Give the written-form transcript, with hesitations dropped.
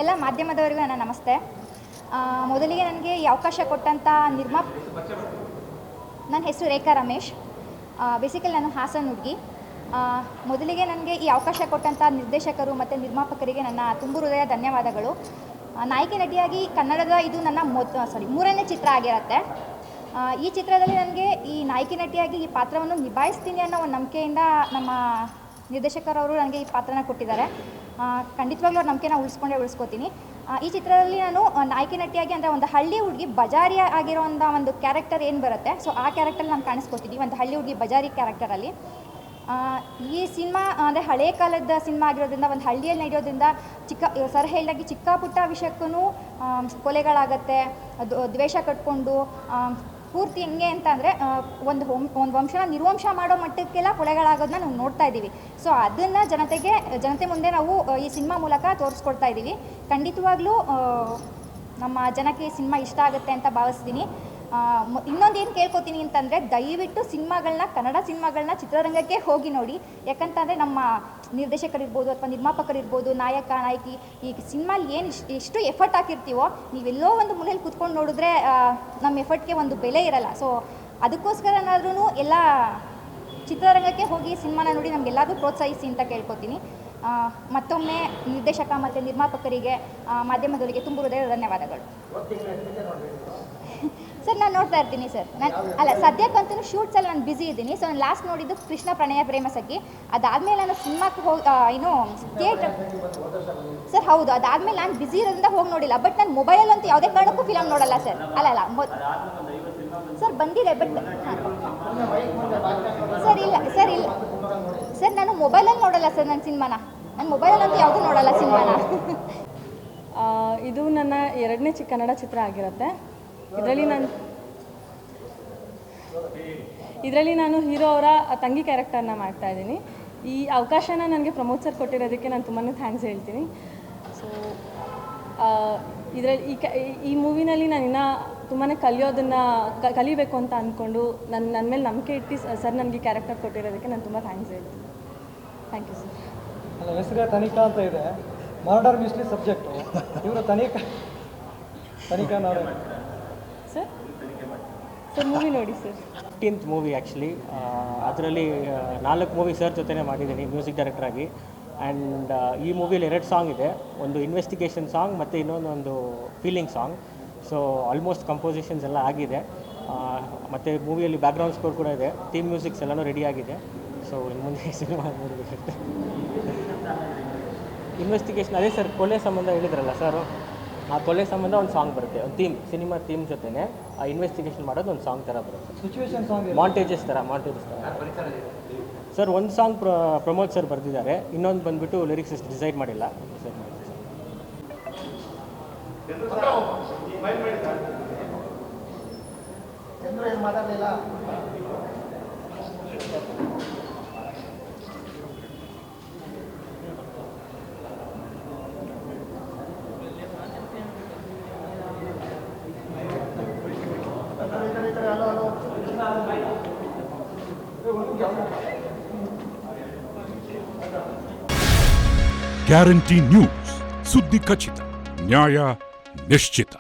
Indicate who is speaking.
Speaker 1: ಎಲ್ಲ ಮಾಧ್ಯಮದವರಿಗೂ ನನ್ನ ನಮಸ್ತೆ. ಮೊದಲಿಗೆ ನನಗೆ ಈ ಅವಕಾಶ ಕೊಟ್ಟಂಥ ನನ್ನ ಹೆಸರು ರೇಖಾ ರಮೇಶ್. ಬೇಸಿಕಲಿ ನಾನು ಹಾಸನ ಹುಡುಗಿ. ಮೊದಲಿಗೆ ನನಗೆ ಈ ಅವಕಾಶ ಕೊಟ್ಟಂಥ ನಿರ್ದೇಶಕರು ಮತ್ತು ನಿರ್ಮಾಪಕರಿಗೆ ನನ್ನ ತುಂಬು ಹೃದಯ ಧನ್ಯವಾದಗಳು. ನಾಯಕಿ ನಟಿಯಾಗಿ ಕನ್ನಡದ ಇದು ನನ್ನ ಮೂರನೇ ಚಿತ್ರ ಆಗಿರುತ್ತೆ. ಈ ಚಿತ್ರದಲ್ಲಿ ನನಗೆ ಈ ನಾಯಕಿ ನಟಿಯಾಗಿ ಈ ಪಾತ್ರವನ್ನು ನಿಭಾಯಿಸ್ತೀನಿ ಅನ್ನೋ ಒಂದು ನಂಬಿಕೆಯಿಂದ ನಮ್ಮ ನಿರ್ದೇಶಕರವರು ನನಗೆ ಈ ಪಾತ್ರನ ಕೊಟ್ಟಿದ್ದಾರೆ. ಖಂಡಿತವಾಗ್ಲೂ ಅವ್ರ ನಂಬಿಕೆನ ಉಳಿಸ್ಕೋತೀನಿ. ಈ ಚಿತ್ರದಲ್ಲಿ ನಾನು ನಾಯಕಿ ನಟಿಯಾಗಿ ಅಂದರೆ ಒಂದು ಹಳ್ಳಿ ಹುಡುಗಿ ಬಜಾರಿ ಆಗಿರೋಂಥ ಒಂದು ಕ್ಯಾರೆಕ್ಟರ್ ಏನು ಬರುತ್ತೆ, ಸೊ ಆ ಕ್ಯಾರೆಕ್ಟರ್ ನಾನು ಕಾಣಿಸ್ಕೊತಿದ್ದೀನಿ, ಒಂದು ಹಳ್ಳಿ ಹುಡುಗಿ ಬಜಾರಿ ಕ್ಯಾರೆಕ್ಟರಲ್ಲಿ. ಈ ಸಿನಿಮಾ ಅಂದರೆ ಹಳೇ ಕಾಲದ ಸಿನಿಮಾ ಆಗಿರೋದ್ರಿಂದ, ಒಂದು ಹಳ್ಳಿಯಲ್ಲಿ ನಡೆಯೋದ್ರಿಂದ ಸರ್ ಹೇಳಿದಾಗೆ ಚಿಕ್ಕ ಪುಟ್ಟ ವಿಷಯಕ್ಕೂ ಕೊಲೆಗಳಾಗತ್ತೆ, ದ್ವೇಷ ಕಟ್ಕೊಂಡು ಪೂರ್ತಿ ಹೆಂಗೆ ಅಂತ ಅಂದರೆ ಒಂದು ವಂಶನ ನಿರ್ವಂಶ ಮಾಡೋ ಮಟ್ಟಕ್ಕೆಲ್ಲ ಕೊಲೆಗಳಾಗೋದನ್ನ ನಾವು ನೋಡ್ತಾ ಇದ್ದೀವಿ. ಸೊ ಅದನ್ನು ಜನತೆ ಮುಂದೆ ನಾವು ಈ ಸಿನಿಮಾ ಮೂಲಕ ತೋರಿಸ್ಕೊಡ್ತಾ ಇದ್ದೀವಿ. ಖಂಡಿತವಾಗ್ಲೂ ನಮ್ಮ ಜನಕ್ಕೆ ಈ ಸಿನಿಮಾ ಇಷ್ಟ ಆಗುತ್ತೆ ಅಂತ ಭಾವಿಸ್ತೀನಿ. ಇನ್ನೊಂದು ಏನು ಕೇಳ್ಕೊತೀನಿ ಅಂತಂದರೆ, ದಯವಿಟ್ಟು ಕನ್ನಡ ಸಿನಿಮಾಗಳನ್ನ ಚಿತ್ರರಂಗಕ್ಕೆ ಹೋಗಿ ನೋಡಿ. ಯಾಕಂತಂದರೆ ನಮ್ಮ ನಿರ್ದೇಶಕರಿರ್ಬೋದು ಅಥವಾ ನಿರ್ಮಾಪಕರಿರ್ಬೋದು, ನಾಯಕ ನಾಯಕಿ ಈ ಸಿನಿಮಾಲಿ ಎಷ್ಟು ಎಫರ್ಟ್ ಹಾಕಿರ್ತೀವೋ, ನೀವೆಲ್ಲೋ ಒಂದು ಮೂಲೆಯಲ್ಲಿ ಕೂತ್ಕೊಂಡು ನೋಡಿದ್ರೆ ನಮ್ಮ ಎಫರ್ಟ್ಗೆ ಒಂದು ಬೆಲೆ ಇರಲ್ಲ. ಸೊ ಅದಕ್ಕೋಸ್ಕರನಾದ್ರೂ ಎಲ್ಲ ಚಿತ್ರರಂಗಕ್ಕೆ ಹೋಗಿ ಸಿನಿಮಾನ ನೋಡಿ ನಮಗೆಲ್ಲರಿಗೂ ಪ್ರೋತ್ಸಾಹಿಸಿ ಅಂತ ಕೇಳ್ಕೊತೀನಿ. ಮತ್ತೊಮ್ಮೆ ನಿರ್ದೇಶಕ ಮತ್ತು ನಿರ್ಮಾಪಕರಿಗೆ, ಮಾಧ್ಯಮದವರಿಗೆ ತುಂಬ ಹೃದಯದ ಧನ್ಯವಾದಗಳು. ಸರ್ ನಾನು ನೋಡ್ತಾ ಇರ್ತೀನಿ ಸರ್. ಸದ್ಯಕ್ಕಂತೂ ಶೂಟ್ಸಲ್ಲಿ ನಾನು ಬ್ಯುಸಿ ಇದ್ದೀನಿ. ಸೊ ನಾನು ಲಾಸ್ಟ್ ನೋಡಿದ್ದು ಕೃಷ್ಣ ಪ್ರಣಯ ಪ್ರೇಮ ಸಖಿ. ಅದಾದಮೇಲೆ ನಾನು ಸಿನಿಮಾಕ್ಕೆ ಥಿಯೇಟ್ರ್ ಸರ್, ಹೌದು, ಅದಾದಮೇಲೆ ನಾನು ಬ್ಯುಸಿ ಇರೋದ್ರಿಂದ ಹೋಗಿ ನೋಡಿಲ್ಲ. ಬಟ್ ನಾನು ಮೊಬೈಲಲ್ಲಂತೂ ಯಾವುದೇ ಕಾರಣಕ್ಕೂ ಫಿಲಮ್ ನೋಡಲ್ಲ ಸರ್. ಸರ್ ಬಂದಿದೆ, ಬಟ್ ಸರ್ ನಾನು ಮೊಬೈಲಲ್ಲಿ ನೋಡಲ್ಲ ಸರ್. ನಾನು ಮೊಬೈಲಲ್ಲಂತೂ ಯಾವುದೂ ನೋಡಲ್ಲ ಸಿನಿಮಾನ.
Speaker 2: ಇದು ನನ್ನ 2ನೇ ಕನ್ನಡ ಚಿತ್ರ ಆಗಿರುತ್ತೆ. ಇದರಲ್ಲಿ ನಾನು ಹೀರೋ ಅವರ ತಂಗಿ ಕ್ಯಾರೆಕ್ಟರ್ನ ಮಾಡ್ತಾಯಿದ್ದೀನಿ. ಈ ಅವಕಾಶನ ನನಗೆ ಪ್ರಮೋದ್ ಸರ್ ಕೊಟ್ಟಿರೋದಕ್ಕೆ ನಾನು ತುಂಬಾ ಥ್ಯಾಂಕ್ಸ್ ಹೇಳ್ತೀನಿ. ಸೊ ಇದರಲ್ಲಿ ಈ ಮೂವಿನಲ್ಲಿ ನಾನು ಇನ್ನೂ ತುಂಬಾ ಕಲಿಬೇಕು ಅಂತ ಅಂದ್ಕೊಂಡು ನನ್ನ ಮೇಲೆ ನಂಬಿಕೆ ಇಟ್ಟು ಸರ್ ನನಗೆ ಕ್ಯಾರೆಕ್ಟರ್ ಕೊಟ್ಟಿರೋದಕ್ಕೆ ನಾನು ತುಂಬ ಥ್ಯಾಂಕ್ಸ್ ಹೇಳ್ತೀನಿ. Thank you sir.
Speaker 3: ನನ್ನ ಹೆಸರು ತನಿಖಾ ಅಂತ ಇದೆ. Murder mystery subject. ಇವರು ತನಿಖಾ
Speaker 2: ಸರ್ ಮೂವಿ ನೋಡಿ ಸರ್.
Speaker 4: 15th movie actually. ಅದರಲ್ಲಿ 4 ಮೂವಿ ಸರ್ ಜೊತೆನೇ ಮಾಡಿದ್ದೀನಿ ಮ್ಯೂಸಿಕ್ ಡೈರೆಕ್ಟ್ರಾಗಿ. ಆ್ಯಂಡ್ ಈ ಮೂವಿಯಲ್ಲಿ 2 ಸಾಂಗ್ ಇದೆ. ಒಂದು ಇನ್ವೆಸ್ಟಿಗೇಷನ್ ಸಾಂಗ್ ಮತ್ತು ಇನ್ನೊಂದು feeling song. So almost compositions ಎಲ್ಲ ಆಗಿದೆ. ಮತ್ತು ಮೂವಿಯಲ್ಲಿ ಬ್ಯಾಕ್ಗ್ರೌಂಡ್ ಸ್ಕೋರ್ ಕೂಡ ಇದೆ. ಥೀಮ್ ಮ್ಯೂಸಿಕ್ಸ್ ಎಲ್ಲನೂ ರೆಡಿ ಆಗಿದೆ. ಸೊ ಇನ್ನು ಮುಂದೆ ಸಿನಿಮಾ ನೋಡಬೇಕಂತೆ. ಇನ್ವೆಸ್ಟಿಗೇಷನ್ ಅದೇ ಸರ್, ಕೊಲೆ ಸಂಬಂಧ ಹೇಳಿದ್ರಲ್ಲ ಸರ್, ಆ ಕೊಲೆ ಸಂಬಂಧ ಒಂದು ಸಾಂಗ್ ಬರುತ್ತೆ. ಒಂದು ಸಿನಿಮಾ ಥೀಮ್ ಜೊತೆನೇ ಆ ಇನ್ವೆಸ್ಟಿಗೇಷನ್ ಮಾಡೋದು ಒಂದು ಸಾಂಗ್ ಥರ ಬರುತ್ತೆ.
Speaker 3: ಸಿಚುವೇಶನ್ ಸಾಂಗ್,
Speaker 4: ಮಾಂಟೇಜಸ್ ಥರ ಸರ್. ಒಂದು ಸಾಂಗ್ ಪ್ರಮೋದ್ ಸರ್ ಬರೆದಿದ್ದಾರೆ, ಇನ್ನೊಂದು ಬಂದುಬಿಟ್ಟು ಲಿರಿಕ್ಸ್ ಎಷ್ಟು ಡಿಸೈಡ್ ಮಾಡಿಲ್ಲ.
Speaker 5: ಗ್ಯಾರಂಟಿ ನ್ಯೂಸ್, ಸುದ್ದಿ ಖಚಿತ, ನ್ಯಾಯ ನಿಶ್ಚಿತ.